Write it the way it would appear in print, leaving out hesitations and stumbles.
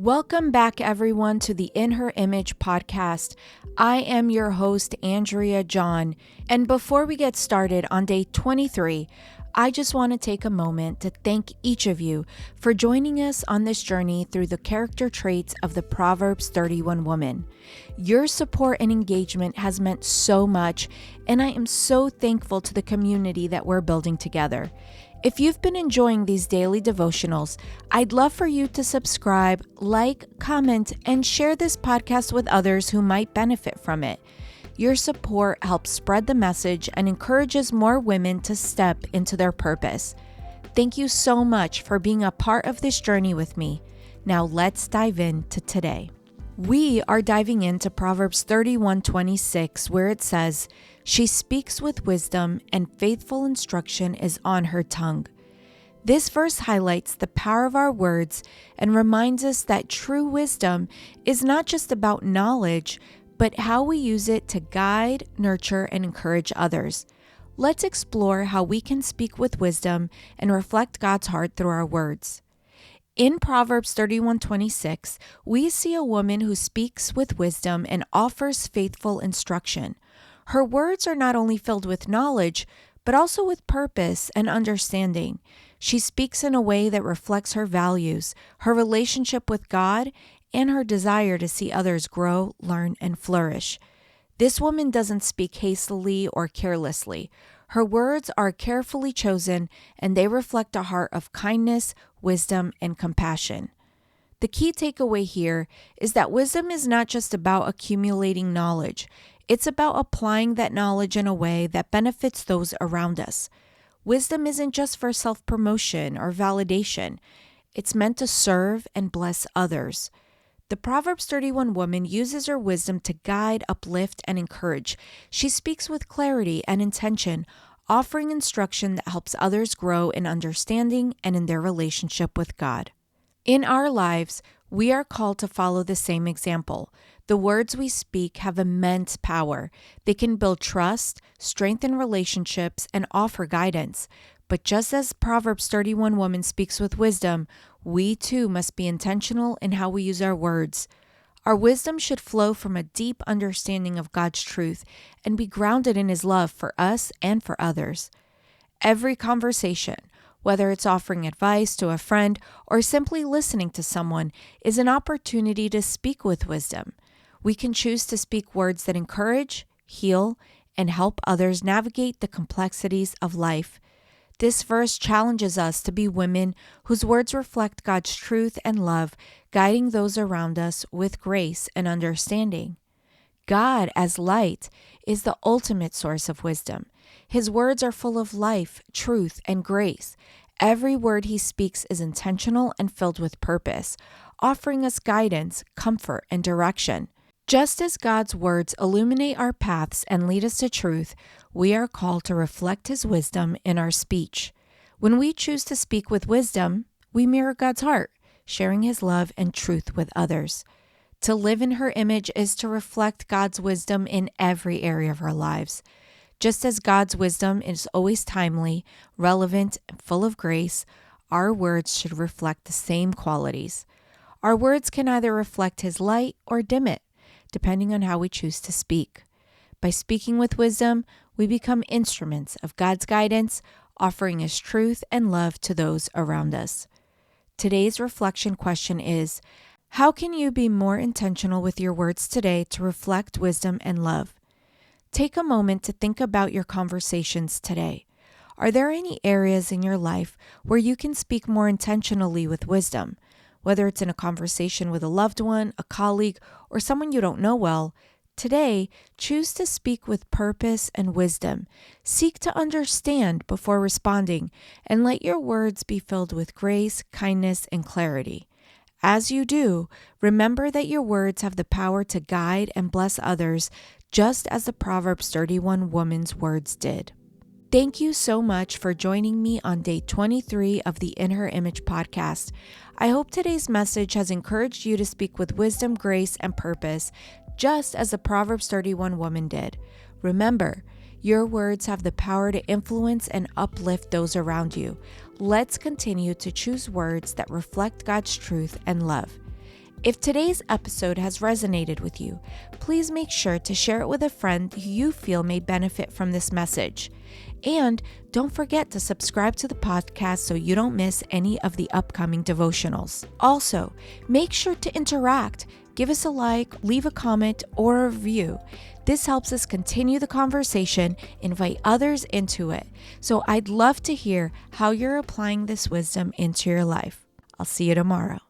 Welcome back, everyone, to the In Her Image podcast. I am your host, Andrea John. And before we get started on day 23, I just want to take a moment to thank each of you for joining us on this journey through the character traits of the Proverbs 31 woman. Your support and engagement has meant so much, and I am so thankful to the community that we're building together. If you've been enjoying these daily devotionals, I'd love for you to subscribe, like, comment, and share this podcast with others who might benefit from it. Your support helps spread the message and encourages more women to step into their purpose. Thank you so much for being a part of this journey with me. Now let's dive into today. We are diving into Proverbs 31:26, where it says, "She speaks with wisdom, and faithful instruction is on her tongue." This verse highlights the power of our words and reminds us that true wisdom is not just about knowledge, but how we use it to guide, nurture, and encourage others. Let's explore how we can speak with wisdom and reflect God's heart through our words. In Proverbs 31:26, we see a woman who speaks with wisdom and offers faithful instruction. Her words are not only filled with knowledge, but also with purpose and understanding. She speaks in a way that reflects her values, her relationship with God, and her desire to see others grow, learn, and flourish. This woman doesn't speak hastily or carelessly. Her words are carefully chosen, and they reflect a heart of kindness, wisdom, and compassion. The key takeaway here is that wisdom is not just about accumulating knowledge. It's about applying that knowledge in a way that benefits those around us. Wisdom isn't just for self-promotion or validation. It's meant to serve and bless others. The Proverbs 31 woman uses her wisdom to guide, uplift, and encourage. She speaks with clarity and intention, offering instruction that helps others grow in understanding and in their relationship with God. In our lives, we are called to follow the same example. The words we speak have immense power. They can build trust, strengthen relationships, and offer guidance. But just as Proverbs 31 woman speaks with wisdom, we too must be intentional in how we use our words. Our wisdom should flow from a deep understanding of God's truth and be grounded in His love for us and for others. Every conversation, whether it's offering advice to a friend or simply listening to someone, is an opportunity to speak with wisdom. We can choose to speak words that encourage, heal, and help others navigate the complexities of life. This verse challenges us to be women whose words reflect God's truth and love, guiding those around us with grace and understanding. God, as light, is the ultimate source of wisdom. His words are full of life, truth, and grace. Every word He speaks is intentional and filled with purpose, offering us guidance, comfort, and direction. Just as God's words illuminate our paths and lead us to truth, we are called to reflect His wisdom in our speech. When we choose to speak with wisdom, we mirror God's heart, sharing His love and truth with others. To live in her image is to reflect God's wisdom in every area of our lives. Just as God's wisdom is always timely, relevant, and full of grace, our words should reflect the same qualities. Our words can either reflect His light or dim it, depending on how we choose to speak. By speaking with wisdom, we become instruments of God's guidance, offering His truth and love to those around us. Today's reflection question is, how can you be more intentional with your words today to reflect wisdom and love? Take a moment to think about your conversations today. Are there any areas in your life where you can speak more intentionally with wisdom? Whether it's in a conversation with a loved one, a colleague, or someone you don't know well, today, choose to speak with purpose and wisdom. Seek to understand before responding, and let your words be filled with grace, kindness, and clarity. As you do, remember that your words have the power to guide and bless others, just as the Proverbs 31 woman's words did. Thank you so much for joining me on day 23 of the In Her Image podcast. I hope today's message has encouraged you to speak with wisdom, grace, and purpose, just as the Proverbs 31 woman did. Remember, your words have the power to influence and uplift those around you. Let's continue to choose words that reflect God's truth and love. If today's episode has resonated with you, please make sure to share it with a friend who you feel may benefit from this message. And don't forget to subscribe to the podcast so you don't miss any of the upcoming devotionals. Also, make sure to interact. Give us a like, leave a comment, or a review. This helps us continue the conversation, invite others into it. So I'd love to hear how you're applying this wisdom into your life. I'll see you tomorrow.